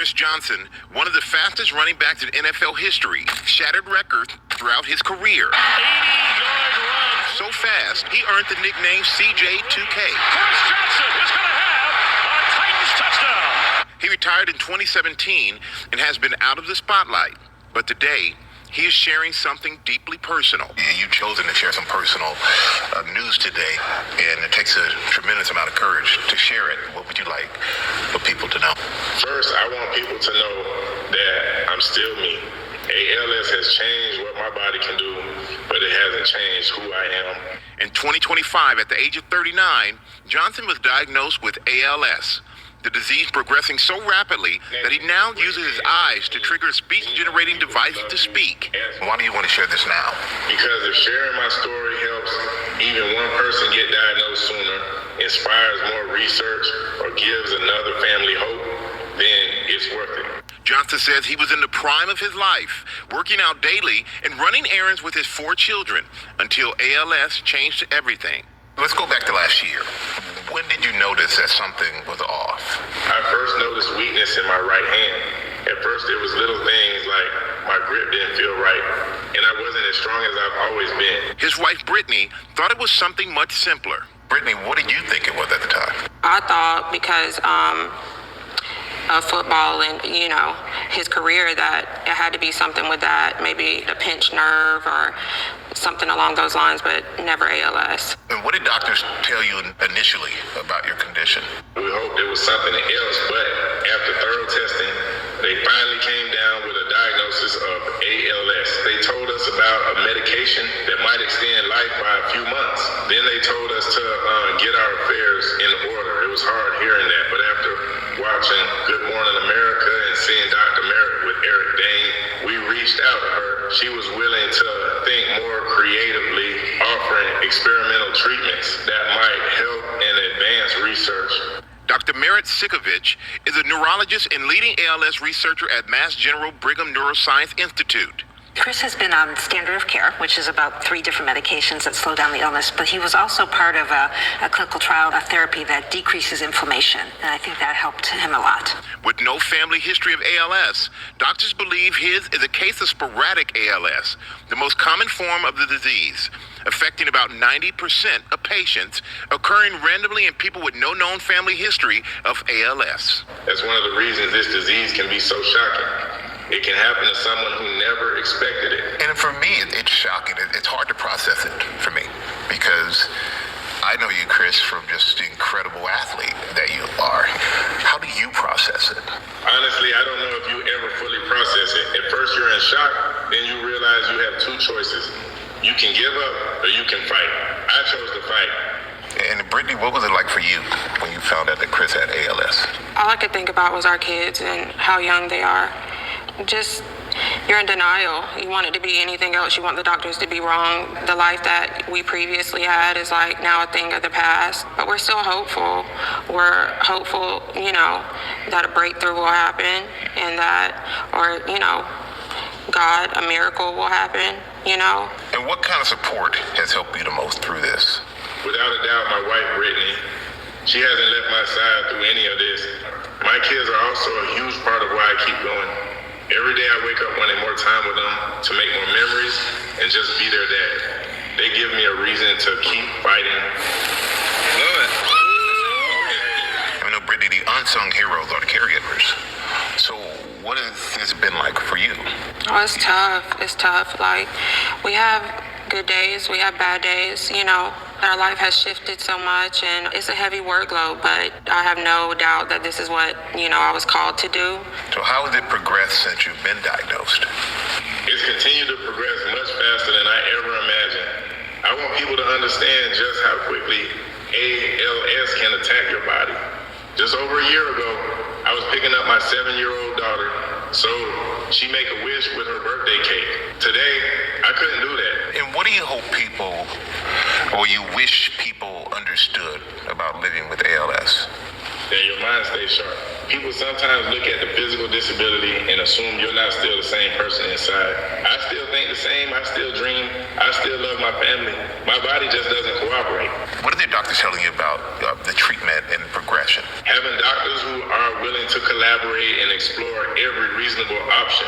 Chris Johnson, one of the fastest running backs in NFL history, shattered records throughout his career. 80-yard run. So fast, he earned the nickname CJ2K. Chris Johnson is going to have a Titans touchdown. He retired in 2017 and has been out of the spotlight. But today, he is sharing something deeply personal. You've chosen to share some personal news today, and it takes a tremendous amount of courage to share it. What would you like for people to know? First, I want people to know that I'm still me. ALS has changed what my body can do, but it hasn't changed who I am. In 2025, at the age of 39, Johnson was diagnosed with ALS. The disease progressing so rapidly that he now uses his eyes to trigger a speech-generating device to speak. Why do you want to share this now? Because if sharing my story helps even one person get diagnosed sooner, inspires more research, or gives another family hope, then it's worth it. Johnson says he was in the prime of his life, working out daily and running errands with his 4 children until ALS changed everything. Let's go back to last year. When did you notice that something was off? I first noticed weakness in my right hand. At first, it was little things like my grip didn't feel right, and I wasn't as strong as I've always been. His wife, Brittany, thought it was something much simpler. Brittany, what did you think it was at the time? I thought because of football and, his career that it had to be something with that, maybe a pinched nerve or something along those lines, but never ALS. And what did doctors tell you initially about your condition? We hoped it was something else, but after thorough testing, they finally came down with a diagnosis of ALS. They told us about a medication that might extend life by a few months. Then they told us to get our affairs in order. It was hard hearing that, but after watching Good Morning America and seeing Dr. Merritt with Eric Dane, we reached out to her. She was willing to think more creatively, offering experimental treatments that might help and advance research. Dr. Merritt Sikovich is a neurologist and leading ALS researcher at Mass General Brigham Neuroscience Institute. Chris has been on standard of care, which is about 3 different medications that slow down the illness, but he was also part of a clinical trial, a therapy that decreases inflammation, and I think that helped him a lot. With no family history of ALS, doctors believe his is a case of sporadic ALS, the most common form of the disease, affecting about 90% of patients, occurring randomly in people with no known family history of ALS. That's one of the reasons this disease can be so shocking. It can happen to someone who never expected it. And for me, it's shocking. It's hard to process it for me because I know you, Chris, from just the incredible athlete that you are. How do you process it? Honestly, I don't know if you ever fully process it. At first, you're in shock. Then you realize you have 2 choices. You can give up or you can fight. I chose to fight. And Brittany, what was it like for you when you found out that Chris had ALS? All I could think about was our kids and how young they are. Just, you're in denial. You want it to be anything else. You want the doctors to be wrong. The life that we previously had is like now a thing of the past. But we're still hopeful. We're hopeful, that a breakthrough will happen and that, or, God, a miracle will happen, And what kind of support has helped you the most through this? Without a doubt, my wife, Brittany, she hasn't left my side through any of this. My kids are also a huge part of why I keep going. Every day I wake up wanting more time with them to make more memories and just be their dad. They give me a reason to keep fighting. Love it. I know, Brittany, the unsung heroes are the caregivers. So what has this been like for you? Oh, it's tough. It's tough. Like, we have good days, we have bad days, Our life has shifted so much and it's a heavy workload, but I have no doubt that this is what, I was called to do. So how has it progressed since you've been diagnosed? It's continued to progress much faster than I ever imagined. I want people to understand just how quickly ALS can attack your body. Just over a year ago, I was picking up my 7-year-old daughter, so she make a wish with her birthday cake. Today, I couldn't do that. And what do you hope people, or you wish people understood about living with ALS? That your mind stays sharp. People sometimes look at the physical disability and assume you're not still the same person inside. I still think the same. I still dream. I still love my family. My body just doesn't cooperate. What are the doctors telling you about the treatment and progression? Having doctors who are willing to collaborate and explore every reasonable option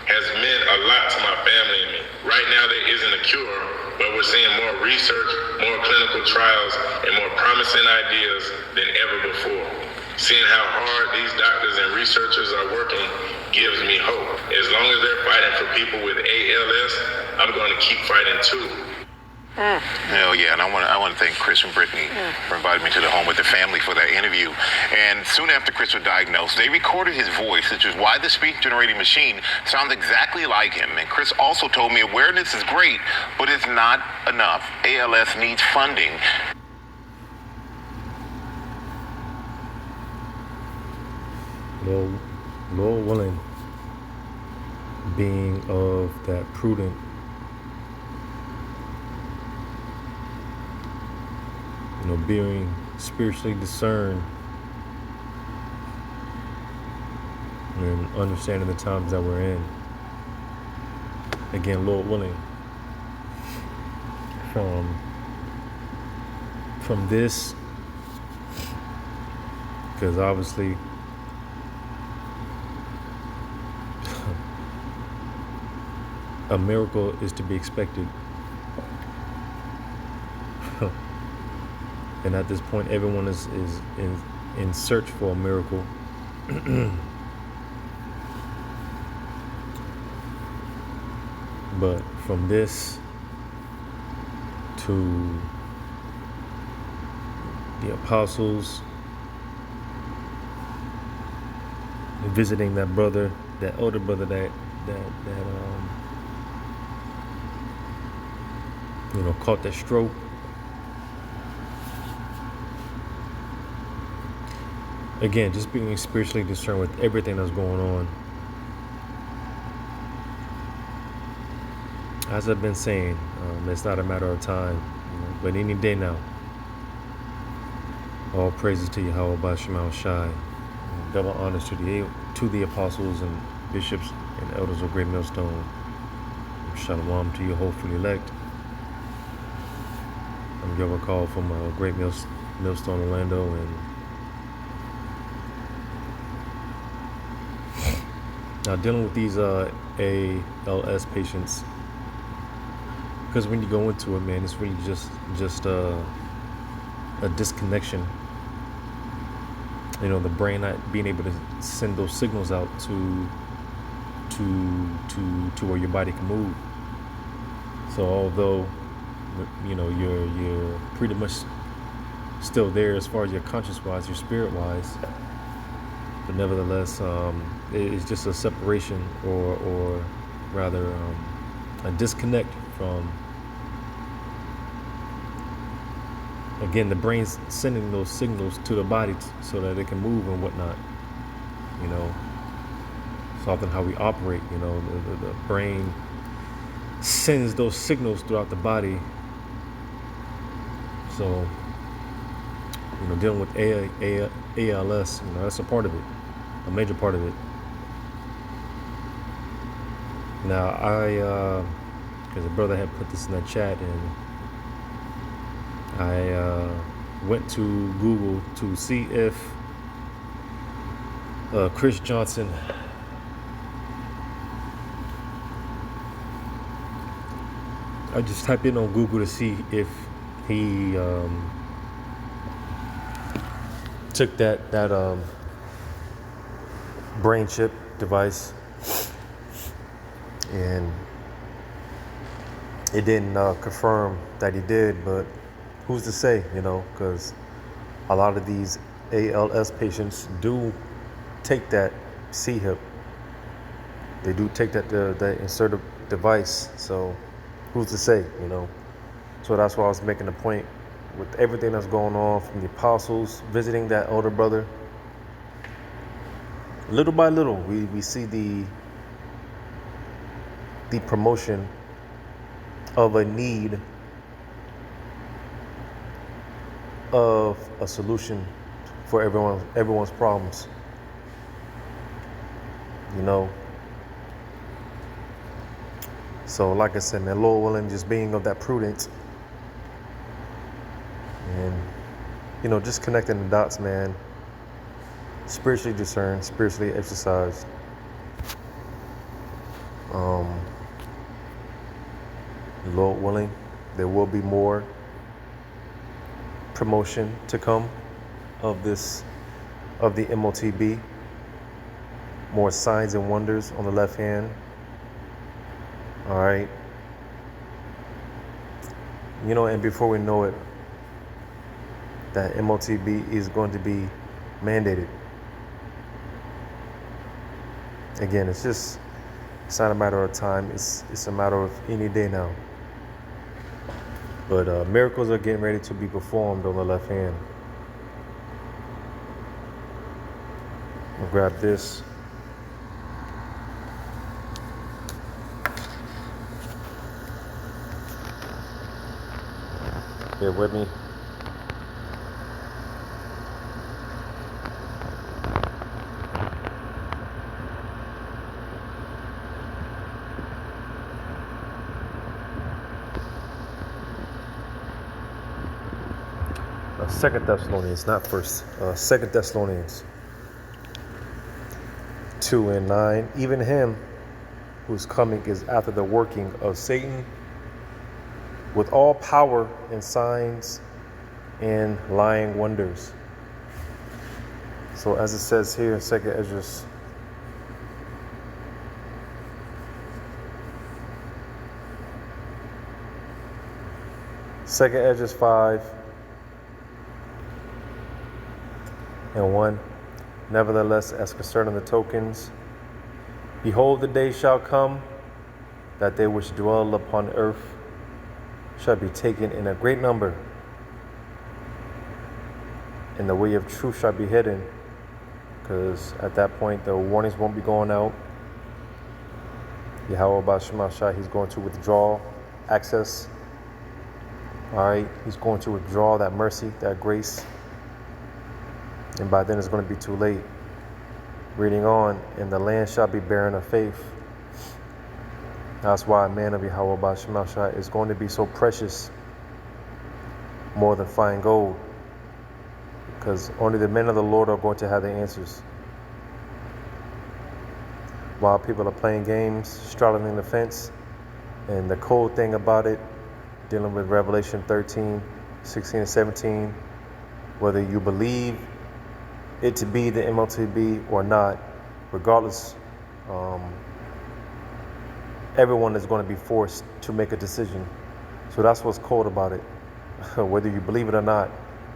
has meant a lot to my family and me. Right now, there isn't a cure, but we're seeing more research, more clinical trials, and more promising ideas than ever before. Seeing how hard these doctors and researchers are working gives me hope. As long as they're fighting for people with ALS, I'm going to keep fighting too. Hell yeah, and I want to thank Chris and Brittany for inviting me to the home with the family for that interview. And soon after Chris was diagnosed, they recorded his voice, which is why the speech-generating machine sounds exactly like him. And Chris also told me awareness is great, but it's not enough. ALS needs funding. Lord willing, being of that prudent, being spiritually discerned and understanding the times that we're in. Again, Lord willing, from this, because obviously a miracle is to be expected. And at this point, everyone is in search for a miracle. But from this to the apostles visiting that brother, that older brother that caught that stroke. Again, just being spiritually discerned with everything that's going on. As I've been saying, it's not a matter of time, but any day now. All praises to Yahweh B'Shem Shai. Double honors to the apostles and bishops and elders of Great Millstone. Shalom to your hopefully elect. I'm Yoba Call from Great Millstone, Orlando, and now dealing with these ALS patients, because when you go into it, man, it's really just a disconnection. The brain not being able to send those signals out to where your body can move. So although you're pretty much still there as far as your conscious-wise, your spirit-wise, but nevertheless, it's just a separation, or rather, a disconnect from. Again, the brain's sending those signals to the body so that it can move and whatnot. It's often how we operate. The brain sends those signals throughout the body. So, dealing with ALS, that's a part of it, a major part of it. Now, because a brother had put this in the chat, and I went to Google to see if Chris Johnson I just typed in on Google to see if he took that brain chip device, and it didn't confirm that he did, but who's to say, because a lot of these ALS patients do take that C-hip. They do take that insertive device, so who's to say, So that's why I was making the point with everything that's going on, from the apostles visiting that older brother. Little by little, we see the promotion of a need of a solution for everyone's problems. you know. So like I said, man, Lord willing, just being of that prudence and, you know, just connecting the dots, man. Spiritually discerned, spiritually exercised. Lord willing, there will be more promotion to come of the MOTB. More signs and wonders on the left hand. All right. You know, and before we know it, that MOTB is going to be mandated. Again, it's not a matter of time. It's a matter of any day now. But miracles are getting ready to be performed on the left hand. I'll grab this. Bear with me. Second Thessalonians, not first. Second Thessalonians 2:9. Even him whose coming is after the working of Satan, with all power and signs and lying wonders. So as it says here in 2 Ezra, Second Ezra 5:1. Nevertheless, as concerning the tokens, behold, the day shall come that they which dwell upon earth shall be taken in a great number, and the way of truth shall be hidden, because at that point the warnings won't be going out. Yahweh Bashemashai, he's going to withdraw access. All right, he's going to withdraw that mercy, that grace, and by then it's going to be too late. Reading on, and the land shall be barren of faith. That's why a man of Yahweh Bashemashai is going to be so precious, more than fine gold, because only the men of the Lord are going to have the answers. While people are playing games, straddling the fence, and the cold thing about it, dealing with Revelation 13, 16, and 17, whether you believe it to be the MLTB or not, regardless, everyone is going to be forced to make a decision. So that's what's cold about it. Whether you believe it or not,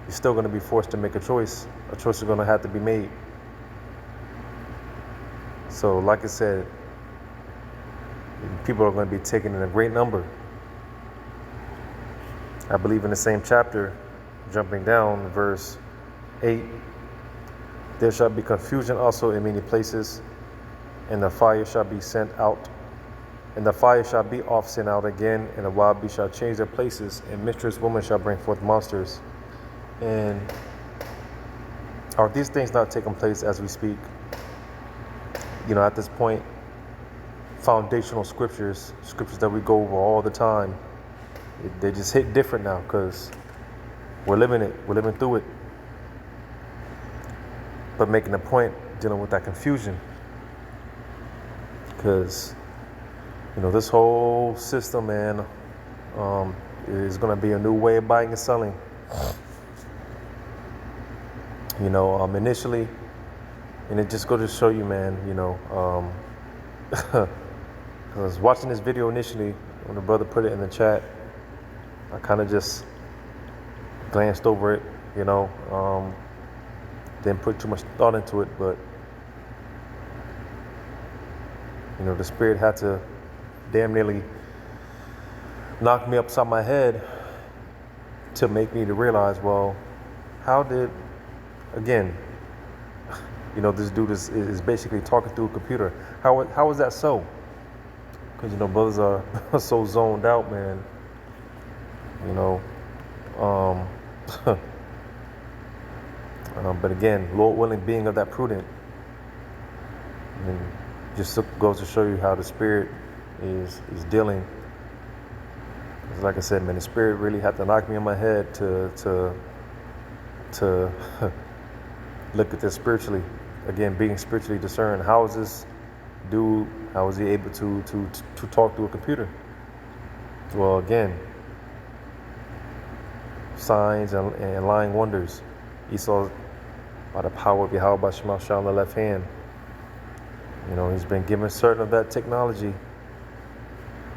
you're still going to be forced to make a choice. A choice is going to have to be made. So like I said, people are going to be taken in a great number. I believe in the same chapter, jumping down, verse 8, there shall be confusion also in many places, and the fire shall be sent out, and the fire shall be oft sent out again, and the wild beasts shall change their places, and mistress women shall bring forth monsters. And are these things not taking place as we speak? You know, at this point, foundational scriptures that we go over all the time, they just hit different now because we're living it, we're living through it. But making a point dealing with that confusion, because you know this whole system, man, is going to be a new way of buying and selling. You know, initially, and it just goes to show you, man. You know, I was watching this video initially when the brother put it in the chat. I kind of just glanced over it, you know. Didn't put too much thought into it, but you know, the Spirit had to damn nearly knock me upside my head to make me to realize, well, how did, again, you know, this dude is basically talking through a computer. How is that so? Because, you know, brothers are so zoned out, man. You know, but again, Lord willing, being of that prudent, and just goes to show you how the spirit is dealing. It's like I said, man, the spirit really had to knock me on my head to look at this spiritually. Again, being spiritually discerned. How is this dude? How is he able to talk to a computer? Well, again, signs and lying wonders. Esau, by the power of Yahweh Shema Shah on the left hand. You know, he's been given certain of that technology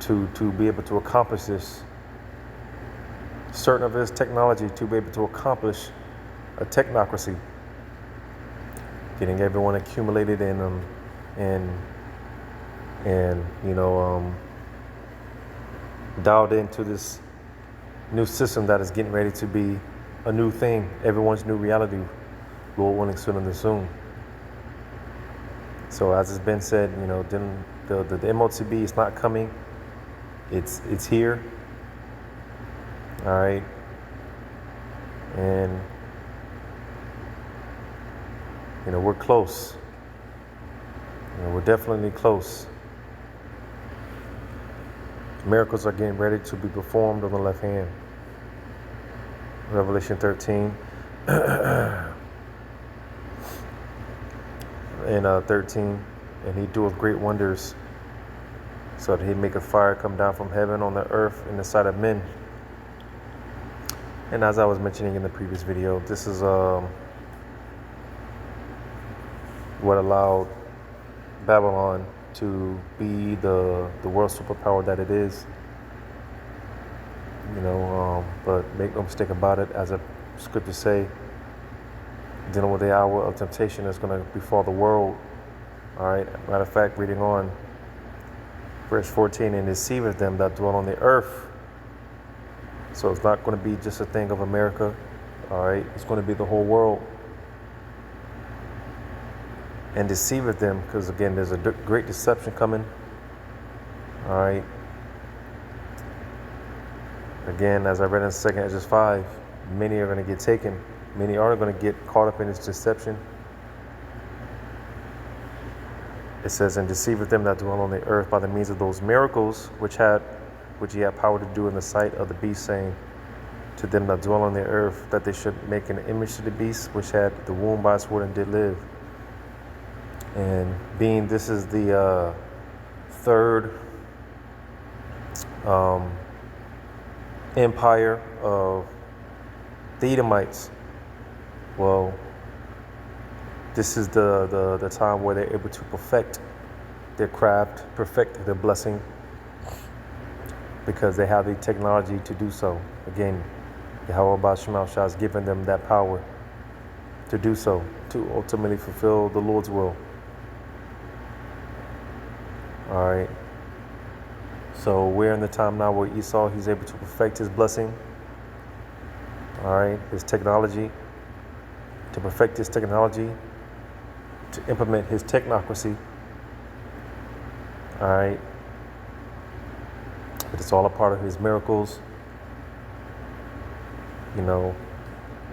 to be able to accomplish this. Certain of his technology to be able to accomplish a technocracy. Getting everyone accumulated in and you know, dialed into this new system that is getting ready to be a new thing, everyone's new reality, Lord willing, soon and soon. So as it's been said, you know, then the MOTB is not coming, it's here, all right, and you know, we're close, you know, we're definitely close. Miracles are getting ready to be performed on the left hand. Revelation 13 and 13, and he doeth great wonders, so that he make a fire come down from heaven on the earth in the sight of men. And as I was mentioning in the previous video, this is what allowed Babylon to be the world superpower that it is. You know, but make no mistake about it, as the scriptures say, dealing with the hour of temptation is going to befall the world. All right. Matter of fact, reading on verse 14, and deceiveth them that dwell on the earth. So it's not going to be just a thing of America. All right. It's going to be the whole world. And deceiveth them, because again, there's a great deception coming. All right. Again, as I read in 2 Ezra 5, many are going to get taken. Many are going to get caught up in this deception. It says, and deceiveth them that dwell on the earth by the means of those miracles which he had power to do in the sight of the beast, saying to them that dwell on the earth that they should make an image to the beast which had the womb by a sword and did live. And being this is the third empire of the Edomites, well, this is the time where they're able to perfect their craft, perfect their blessing, because they have the technology to do so. Again, Yahweh Shema Shah has given them that power to do so, to ultimately fulfill the Lord's will. All right. So we're in the time now where Esau, he's able to perfect his blessing. All right, his technology, to perfect his technology, to implement his technocracy. All right. But it's all a part of his miracles, you know,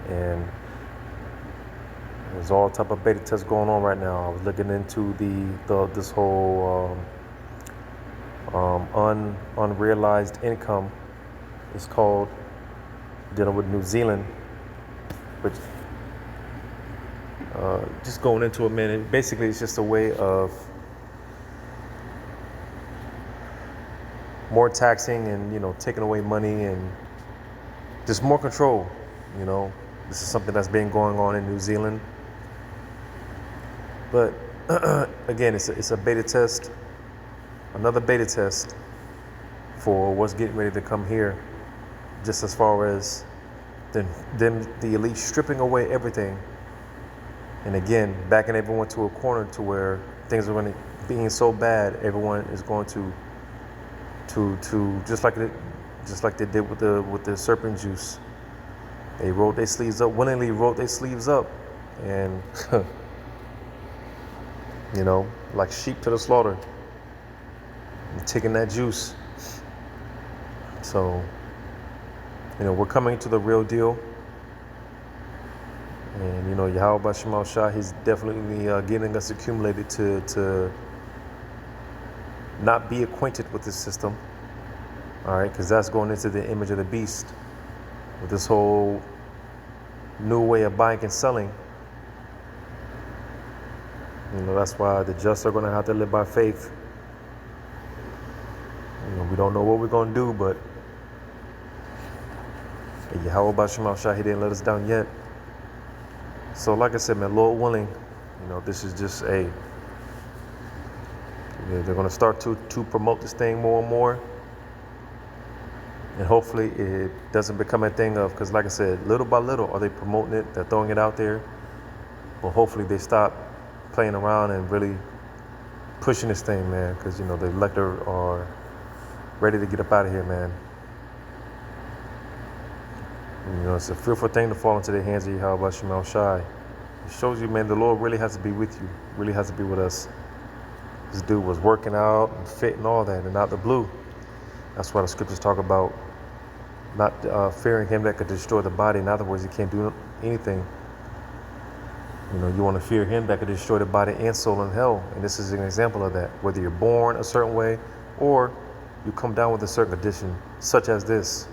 and there's all type of beta tests going on right now. I was looking into this whole unrealized income. It's called, dealing with New Zealand, which just going into a minute. Basically, it's just a way of more taxing and, you know, taking away money and just more control. You know, this is something that's been going on in New Zealand. But again, it's a beta test, another beta test for what's getting ready to come here. Just as far as the elite stripping away everything, and again backing everyone to a corner to where things are going to being so bad, everyone is going to just like they did with the serpent juice. They rolled their sleeves up, willingly rolled their sleeves up, and you know, like sheep to the slaughter, and taking that juice. So, you know, we're coming to the real deal. And, you know, Yahweh Shema Shah, he's definitely getting us accumulated to not be acquainted with this system. All right, because that's going into the image of the beast with this whole new way of buying and selling. You know, that's why the just are going to have to live by faith. You know, we don't know what we're going to do, but Yahweh Bashim Shah, he didn't let us down yet. So like I said, man, Lord willing, you know, this is just they're going to start to promote this thing more and more. And hopefully it doesn't become a thing of, because like I said, little by little are they promoting it, they're throwing it out there. But hopefully they stop playing around and really pushing this thing, man, because, you know, the elector are ready to get up out of here, man. And, you know, it's a fearful thing to fall into the hands of Yahweh Shemal Shai. It shows you, man, the Lord really has to be with you, really has to be with us. This dude was working out and fit and all that, and out the blue. That's why the scriptures talk about not fearing him that could destroy the body. In other words, he can't do anything. You know, you want to fear him that could destroy the body and soul in hell. And this is an example of that. Whether you're born a certain way or you come down with a certain condition, such as this.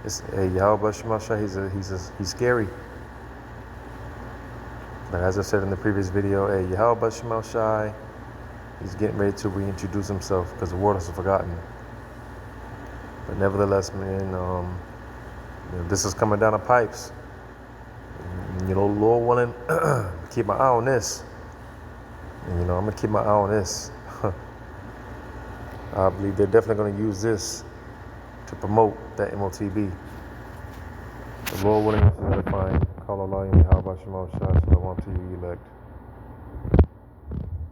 It's Yahweh Shema Shai, he's scary. But as I said in the previous video, Yahweh Shema Shai, he's getting ready to reintroduce himself because the world has forgotten. But nevertheless, man, you know, this is coming down the pipes. And, you know, Lord willing, keep my eye on this. And, you know, I'm going to keep my eye on this. I believe they're definitely going to use this to promote that MOTB. The Lord willing, this is edifying. Call Allah and Yahweh Shema Shai, Shalom to you, elect.